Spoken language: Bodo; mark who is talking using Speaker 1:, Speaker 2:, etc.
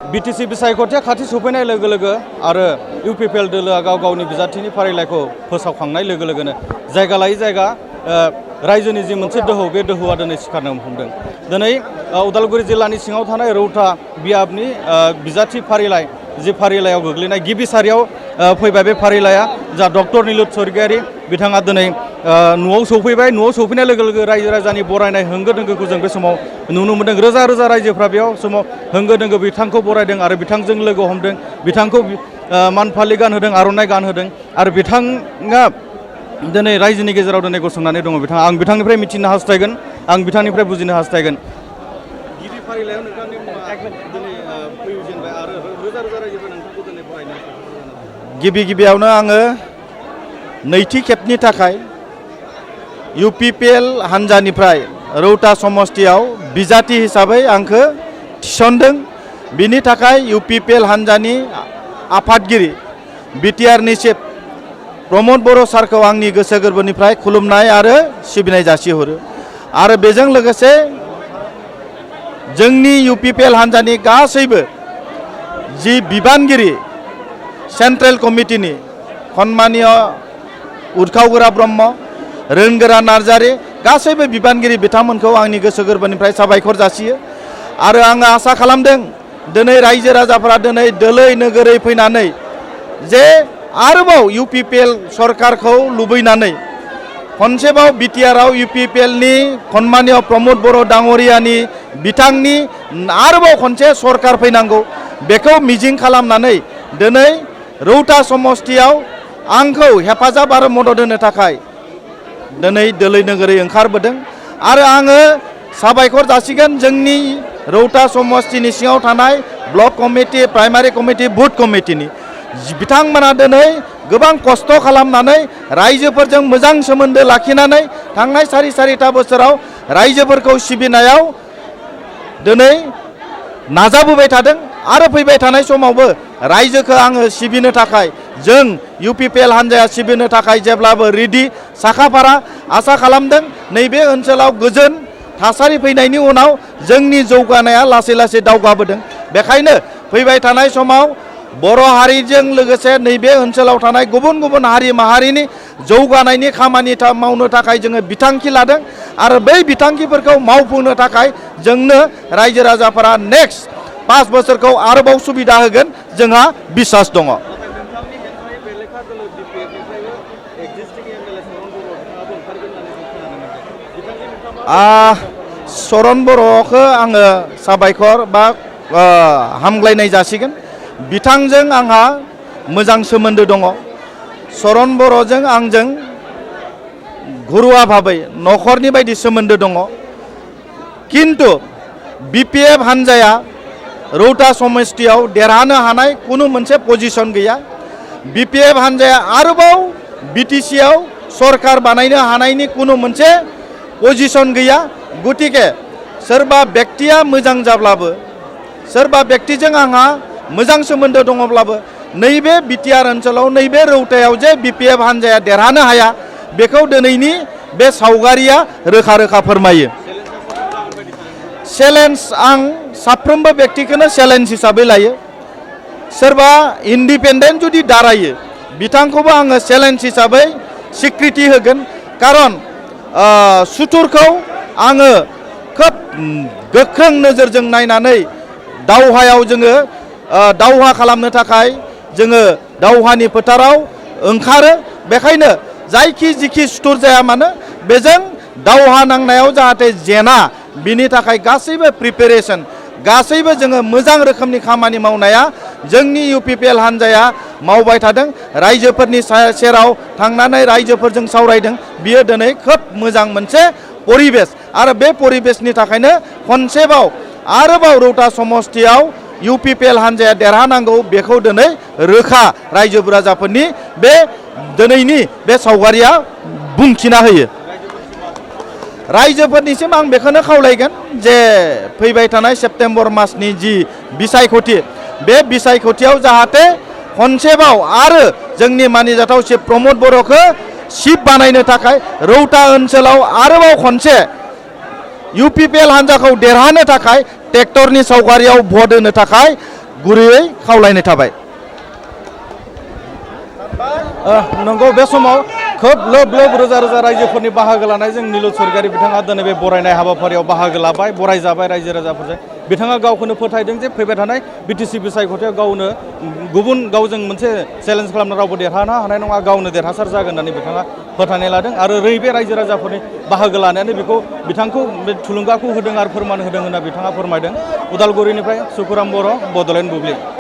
Speaker 1: बिटिसि बिसायख'थिया खाथि सफैनाय लोगो लोगो आरो इउपिपिएल दोलोआ गाव गावनि बिजाथिनि फारिलाइखौ फोसावखांनाय लोगो लोगोनो जायगा लायै जायगा रायजोनि जि मोनसे दोहौ बे दोहौआ दिनै सिखारनो हमदों। दिनै उदालगुरि जिल्लानि सिङाव थानाय रौता बियाबनि बिजाथि फारिलाइ जि फारिलाइयाव गोग्लैनाय गिबि सारियाव फैबाय बे फारिलाइया जा डक्टर निलुत स्वर्गियारि बिथाङा दिनै न'आव सौफैबाय। न'आव सौफैनाय लोगो लोगो रायजो राजानि बरायनाय होंगो दोंगोखौ जों बे समाव नुनो मोन्दों। रोजा रोजा रायजोफ्रा बेयाव समाव होंगो दोंगो बिथांखौ बरायदों आरो बिथांजों लोगो हमदों, बिथांखौ मान फालि गानहोदों, आर'नाइ गानहोदों आरो बिथाङा दिनै रायजोनि गेजेराव दिनै गसंनानै दङ। बिथाङा आं बिथांनिफ्राय मिथिनो हास्थायगोन, आं बिथांनिफ्राय बुजिनो हास्थायगोन। गिबि फारिलाइयाव नोंथांनि मुङा दिनै फैजेनबाय आरो रोजा रोजा रायजोफोरा नोंथांखौ दिनै बरायनो
Speaker 2: गिबियावनो आङो नैथि खेबनि थाखाय इउपिपिएल हान्जानिफ्राय रौता समष्टियाव बिजाथि हिसाबै आंखौ थिसनदों। बिनि थाखाय इउपिपिएल हान्जानि आफादगिरि बिटिआरनि चिफ प्रमद बर' सारखौ आंनि गोसो गोरबोनिफ्राय खुलुमनाय आरो सिबिनाय जासिहरो। आरो बेजों लोगोसे जोंनि इउपिपिएल हान्जानि गासैबो जि बिबानगिरि सेन्ट्रेल कमिटिनि सन्मानिय उर्खावगोरा ब्रह्म, रोनगोरा नार्जारि गासैबो बिबानगिरि बिथांमोनखौ आंनि गोसो गोरबोनिफ्राय साबायखर जासियो। आरो आङो आसा खालामदों दिनै रायजो राजाफोरा दिनै दोलै नोगोरै फैनानै जे आरोबाव इउपिपिएल सरकारखौ लुबैनानै खनसेबाव बिटिआरआव इउपिपिएलनि सन्मानिय प्रमद बर' डाङरियानि बिथांनि आरोबाव खनसे सरकार फैनांगौ बेखौ मिजिं खालामनानै दिनै रौता समष्टियाव आंखौ हेफाजाब आरो मदद होनो थाखाय दिनै दोलै नोगोरै ओंखारबोदों। आरो आङो साबायखर जासिगोन जोंनि रौता समष्टिनि सिङाव थानाय ब्लक कमिटि, प्राइमारि कमिटि, बुथ कमिटिनि बिथांमोना दिनै गोबां खस्थ' खालामनानै रायजोफोरजों मोजां सोमोन्दो लाखिनानै थांनाय सारिथा बोसोराव रायजोफोरखौ सिबिनायाव दिनै नाजाबोबाय थादों। आरो फैबाय थानाय समावबो रायजोखौ आङो सिबिनो थाखाय जों इउपिपिएल हान्जाया सिबिनो थाखाय जेब्लाबो रेडि साखाफारा। आसा खालामदों नैबे ओनसोलाव गोजोन थासारि फैनायनि उनाव जोंनि जौगानाया लासै लासै दावगाबोदों। बेखायनो फैबाय थानाय समाव बर' हारिजों लोगोसे नैबे ओनसोलाव थानाय गुबुन गुबुन हारि माहारिनि जौगानायनि खामानि मावनो थाखाय जोङो बिथांखि लादों। आरो बै बिथांखिफोरखौ मावफुंनो थाखाय जोंनो रायजो राजाफोरा नेक्स्ट 5 बोसोरखौ आरोबाव सुबिदा होगोन जोंहा बिसास दङ। सरन बर'खौ आङो साबायखर बा हामग्लायनाय जासिगोन। बिथांजों आंहा मोजां सोमोन्दो दङ। सरन बर'जों आंजों घरुवा भाबै न'खरनि बायदि सोमोन्दो दङ। किन्तु बिपिएफ हान्जाया रौता समष्टियाव देरहानो हानाय कुनु मोनसे पजिशन गैया। बिपिएफ हान्जाया आरोबाव बिटिसिआव सरकार बानायनो हानायनि कुनु मोनसे पजिशन गैया। गतिके सोरबा व्यक्तिया मोजां जाब्लाबो, सोरबा व्यक्तिजों आंहा मोजां सोमोन्दो दङब्लाबो नैबे बिटिआर ओनसोलाव नैबे रौतायाव जे बिपिएफ हान्जाया देरहानो हाया बेखौ दिनैनि बे सावगारिया रोखा रोखा फोरमायो। चेलेन्ज आं साफ्रोमबो व्यक्तिखौनो चेलेन्ज हिसाबै लायो। सोरबा इन्डिपेन्डेन्ट जुदि दारायो बिथांखौबो आङो चेलेन्ज हिसाबै स्वीकृति होगोन। खारन सुथुरखौ आङो खोब गोख्रों नोजोरजों नायनानै दावहायाव जोङो दावहा खालामनो थाखाय जोङो दावहानि फोथाराव ओंखारो। बेखायनो जायखि जिखि सुथुर जाया मानो बेजों दावहा नांनायाव जाहाथे जेना बिनि थाखाय गासैबो प्रिपेरेसन, गासैबो जोङो मोजां रोखोमनि खामानि मावनाया जोंनि इउपिपिएल हान्जाया मावबाय थादों। रायजोफोरनि सेराव थांनानै रायजोफोरजों सावरायदों। बियो दिनै खोब मोजां मोनसे परिबेस। आरो बे परिबेसनि थाखायनो खनसेबाव आरोबाव रौता समष्टियाव इउपिपिएल हान्जाया देरहानांगौ बेखौ दिनै रोखा रायजो राजाफोरनि बे दिनैनि बे सावगारिया बुंथिना होयो। रायजोफोरनिसिम आं बेखौनो खावलायगोन जे फैबाय थानाय सेप्तेम्बर मासनि जि बिसायख'थि बे बिसायख'थियाव जाहाथे खनसेबाव आरो जोंनि मानिजाथाव चिफ प्रमद बर'खौ चिफ बानायनो थाखाय रौता ओनसोलाव आरोबाव खनसे इउपिपिएल हान्जाखौ देरहानो थाखाय ट्रेक्टरनि सावगारियाव भट होनो थाखाय गुरैयै खावलायनाय थाबाय।
Speaker 1: नंगौ बे समाव खोब लोब लोब रोजा रोजा रायजोफोरनि बाहागो लानाय जों निलु स्वरगियारि बिथाङा दिनै बे बरायनाय हाबाफारियाव बाहागो लाबाय, बरायजाबाय रायजो राजाफोरजों। बिथाङा गावखौनो फोथायदों जे फैबाय थानाय बिटिसि बिसायख'थियाव गावनो गुबुन गावजों मोनसे चेलेन्ज खालामना रावबो देरहानो हानाय नङा, गावनो देरहासार जागोन होननानै बिथाङा फोथायनाय लादों आरो बे रायजो राजाफोरनि बाहागो लानायानो बिथांखौ बे थुलुंगाखौ होदों आरो फोरमान होदों होनना बिथाङा फोरमायदों। उदालगुरिनिफ्राय सुकुराम बर', बड'लेण्ड बुब्लि।